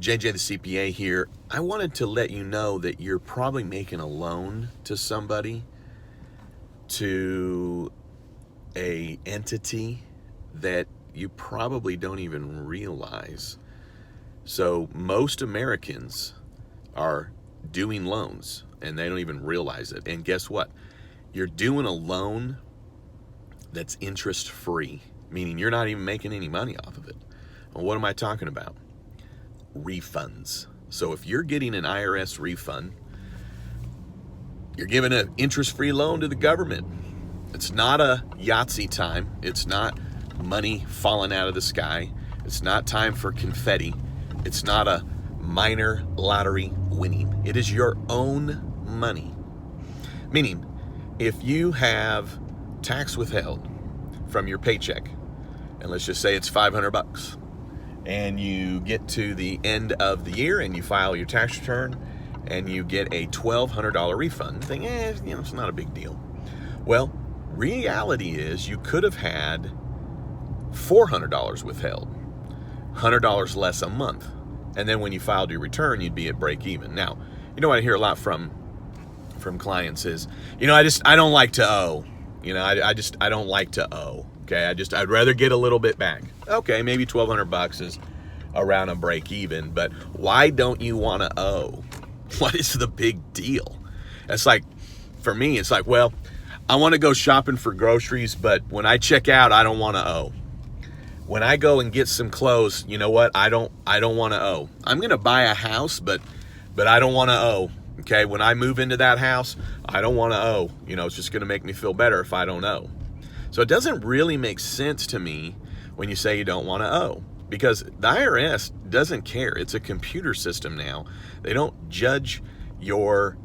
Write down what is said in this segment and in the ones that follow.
JJ the CPA here. I wanted to let you know that you're probably making a loan to somebody, to a entity that you probably don't even realize. So most Americans are doing loans and they don't even realize it. And guess what? You're doing a loan that's interest free, meaning you're not even making any money off of it. Well, what am I talking about? Refunds. So if you're getting an IRS refund, you're giving an interest-free loan to the government. It's not a Yahtzee time. It's not money falling out of the sky. It's not time for confetti. It's not a minor lottery winning. It is your own money. Meaning, if you have tax withheld from your paycheck, and let's just say it's $500, and you get to the end of the year and you file your tax return and you get a $1,200 refund, you think, it's not a big deal. Well, reality is you could have had $400 withheld, $100 less a month. And then when you filed your return, you'd be at break even. Now, you know what I hear a lot from clients is, I don't like to owe. I don't like to owe. Okay, I'd rather get a little bit back. Okay, maybe $1,200 is around a break even, but why don't you want to owe? What is the big deal? It's like, for me, it's like, well, I want to go shopping for groceries, but when I check out, I don't want to owe. When I go and get some clothes, you know what? I don't want to owe. I'm going to buy a house, but I don't want to owe. Okay, when I move into that house, I don't want to owe. It's just going to make me feel better if I don't owe. So it doesn't really make sense to me when you say you don't want to owe, because the IRS doesn't care. It's a computer system now. They don't judge your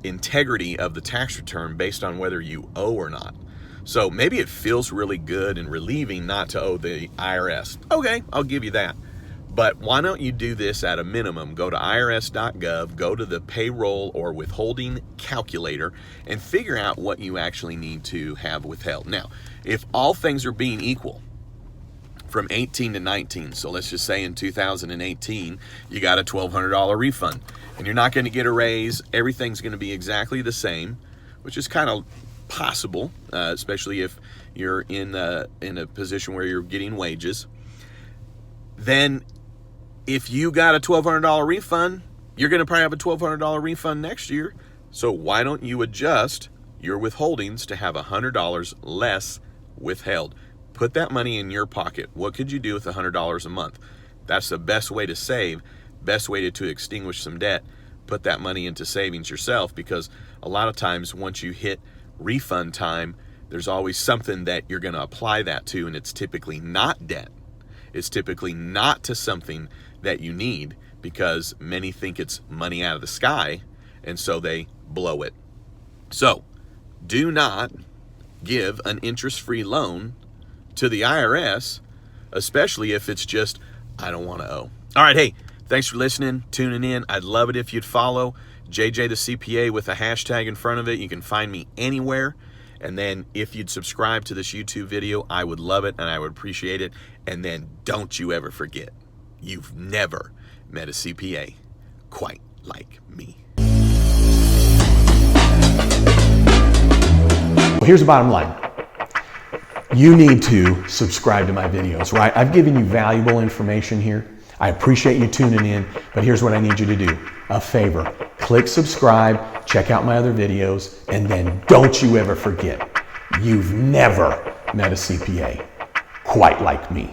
integrity of the tax return based on whether you owe or not. So maybe it feels really good and relieving not to owe the IRS. Okay, I'll give you that. But why don't you do this at a minimum? Go to irs.gov, go to the payroll or withholding calculator, and figure out what you actually need to have withheld. Now, if all things are being equal from 18 to 19, so let's just say in 2018, you got a $1,200 refund, and you're not going to get a raise, everything's going to be exactly the same, which is kind of possible, especially if you're in a position where you're getting wages. Then if you got a $1,200 refund, you're going to probably have a $1,200 refund next year. So why don't you adjust your withholdings to have $100 less withheld? Put that money in your pocket. What could you do with $100 a month? That's the best way to save, best way to extinguish some debt. Put that money into savings yourself, because a lot of times once you hit refund time, there's always something that you're going to apply that to, and it's typically not debt. It's typically not to something that you need, because many think it's money out of the sky, and so they blow it. So do not give an interest-free loan to the IRS, especially if it's just, I don't want to owe. All right, hey, thanks for listening, tuning in. I'd love it if you'd follow JJ the CPA with a hashtag in front of it. You can find me anywhere. And then if you'd subscribe to this YouTube video, I would love it and I would appreciate it. And then don't you ever forget, you've never met a CPA quite like me. Well, here's the bottom line. You need to subscribe to my videos, right? I've given you valuable information here. I appreciate you tuning in, but here's what I need you to do. A favor, click subscribe, check out my other videos, and then don't you ever forget, you've never met a CPA quite like me.